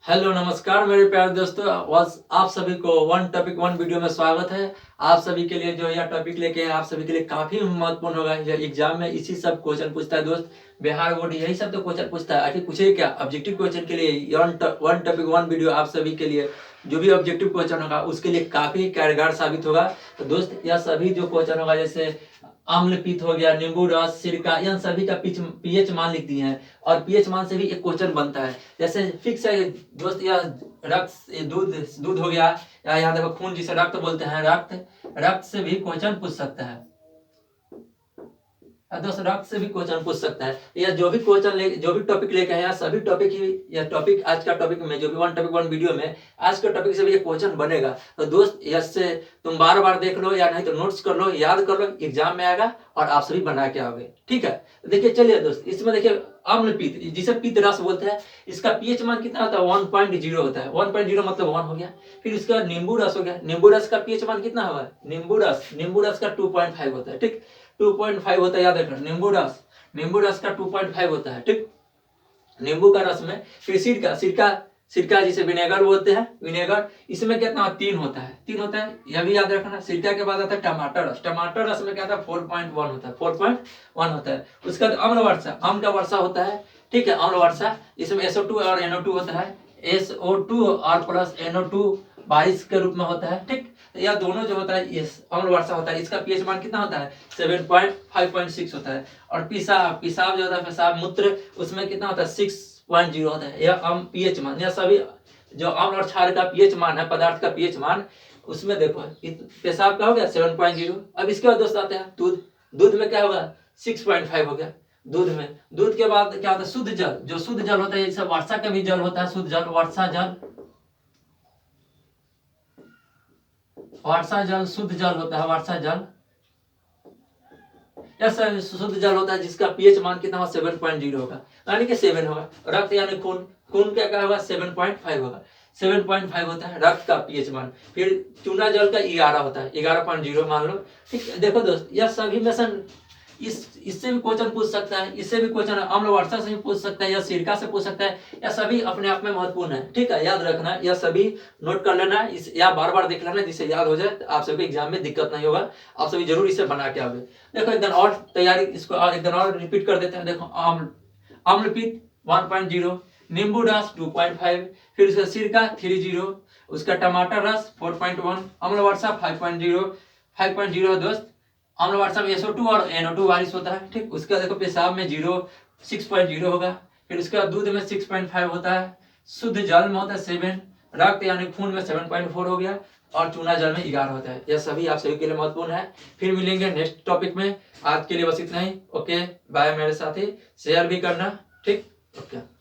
Hello नमस्कार मेरे प्यारे दोस्तों, आप सभी को वन टॉपिक वन वीडियो में स्वागत है। आप सभी के लिए जो यह टॉपिक लेके हैं आप सभी के लिए काफी महत्वपूर्ण होगा। यह एग्जाम में इसी सब क्वेश्चन पूछता है दोस्त। बिहार बोर्ड यही सब तो क्वेश्चन पूछता है। आखिर पूछे क्या ऑब्जेक्टिव क्वेश्चन के लिए वन टॉपिक वन वीडियो आप सभी के लिए जो भी ऑब्जेक्टिव क्वेश्चन होगा उसके लिए काफी कारगर साबित होगा। तो दोस्त यह सभी जो क्वेश्चन होगा जैसे अम्ल पित्त हो गया, नींबू रस, सिरका, इन सभी का पीएच मान लिख दिए हैं और पीएच मान से भी एक क्वेश्चन बनता है। जैसे फिक्स है दोस्त, यह रक्त दूध दूध हो गया या यहाँ देखो खून जिसे रक्त बोलते हैं, रक्त से भी क्वेश्चन पूछ सकता है। दोस्त रक्त से भी क्वेश्चन पूछ सकता है। या जो भी टॉपिक लेके आया सभी टॉपिक ही यह टॉपिक आज का टॉपिक में जो भी वन टॉपिक वन वीडियो में आज के टॉपिक से भी एक क्वेश्चन बनेगा। तो दोस्त इससे तुम बार बार देख लो या नहीं तो नोट्स कर लो, याद कर लो, एग्जाम में आएगा और आप सभी बना के आओगे। ठीक है, देखिए चलिए दोस्त, इसमें देखिए अम्ल पित्त जिसे पित्त रस बोलते हैं, इसका पीएच मान कितना होता है? 1.0 होता है। 1.0 मतलब 1 हो गया। फिर इसका नींबू रस हो गया, नींबू रस का पीएच मान कितना होगा? नींबू रस का 2.5 होता है। ठीक, 2.5 होता है, याद रखना। नींबू रस का 2.5 होता है। ठीक, नींबू का रस में। फिर सिरका जिसे विनेगर बोलते हैं, विनेगर, इसमें कितना? 3 होता है। यह भी याद रखना। सिरका के बाद आता है टमाटर रस में क्या था? 4.1 होता है। 4.1 होता है। उसका अम्ल का वर्षा होता है। ठीक है, अम्ल वर्षा, इसमें SO2 और NO2 होता है। SO2 और प्लस NO2 बारिश के रूप में होता है। ठीक, यह दोनों जो होता है ये अम्ल वर्षा होता है। इसका पीएच मान कितना होता है? 7.5.6 होता है। और पेशाब जो होता है, पेशाब मूत्र, उसमें कितना होता है? 6.0 होता है। यह पीएच मान, यह सभी जो अम्ल और क्षार का पीएच मान है, पदार्थ का पीएच मान, उसमें देखो पेशाब का हो गया 7.0। अब इसके बाद दोस्त आते हैं दूध में क्या होगा? 6.5 हो गया। दूध के बाद क्या होता है? शुद्ध जल, जो शुद्ध जल होता है, जैसे वर्षा का भी जल होता है, शुद्ध जल, वर्षा जल शुद्ध जल होता है। वर्षा जल या शुद्ध जल होता है जिसका पीएच मान कितना होगा? 7.0 होगा, यानी कि 7 होगा। रक्त यानी खून क्या होगा? 7.5 होगा। 7.5 होता है रक्त का पीएच मान। फिर चूना जल का 11 होता है, 11.0 मान लो। ठीक, देखो दोस्त, यह सभी में से इससे भी क्वेश्चन पूछ सकता है, इससे भी क्वेश्चन अम्ल वर्षा से भी पूछ सकता है, या सिरका से पूछ सकता है। या सभी अपने आप में महत्वपूर्ण है। ठीक है, याद रखना, यह सभी नोट कर लेना या बार बार देख लेना, जिससे याद हो जाए, तो आप सभी एग्जाम में दिक्कत नहीं होगा। आप सभी जरूर इसे बना के आओगे। देखो एक दिन और तैयारी, इसको और एक दिन और रिपीट कर देते हैं। देखो अम्ल पित्त 1.0, नींबू रस 2.5, फिर उसका सिरका 3.0, उसका टमाटर रस 4.1, अम्ल वर्षा 5.0 दोस्त। अम्ल वर्षा में SO2 और NO2 बारिश होता है। ठीक, उसका देखो पेशाब में 6.0 होगा। फिर उसका दूध में 6.5 होता है। शुद्ध जल में होता है 7, रक्त यानी खून में 7.4 हो गया, और चूना जल में 11 होता है। यह सभी आप सभी के लिए महत्वपूर्ण है। फिर मिलेंगे नेक्स्ट टॉपिक में। आज के लिए बस इतना ही। ओके बाय मेरे साथी, शेयर भी करना। ठीक, ओके।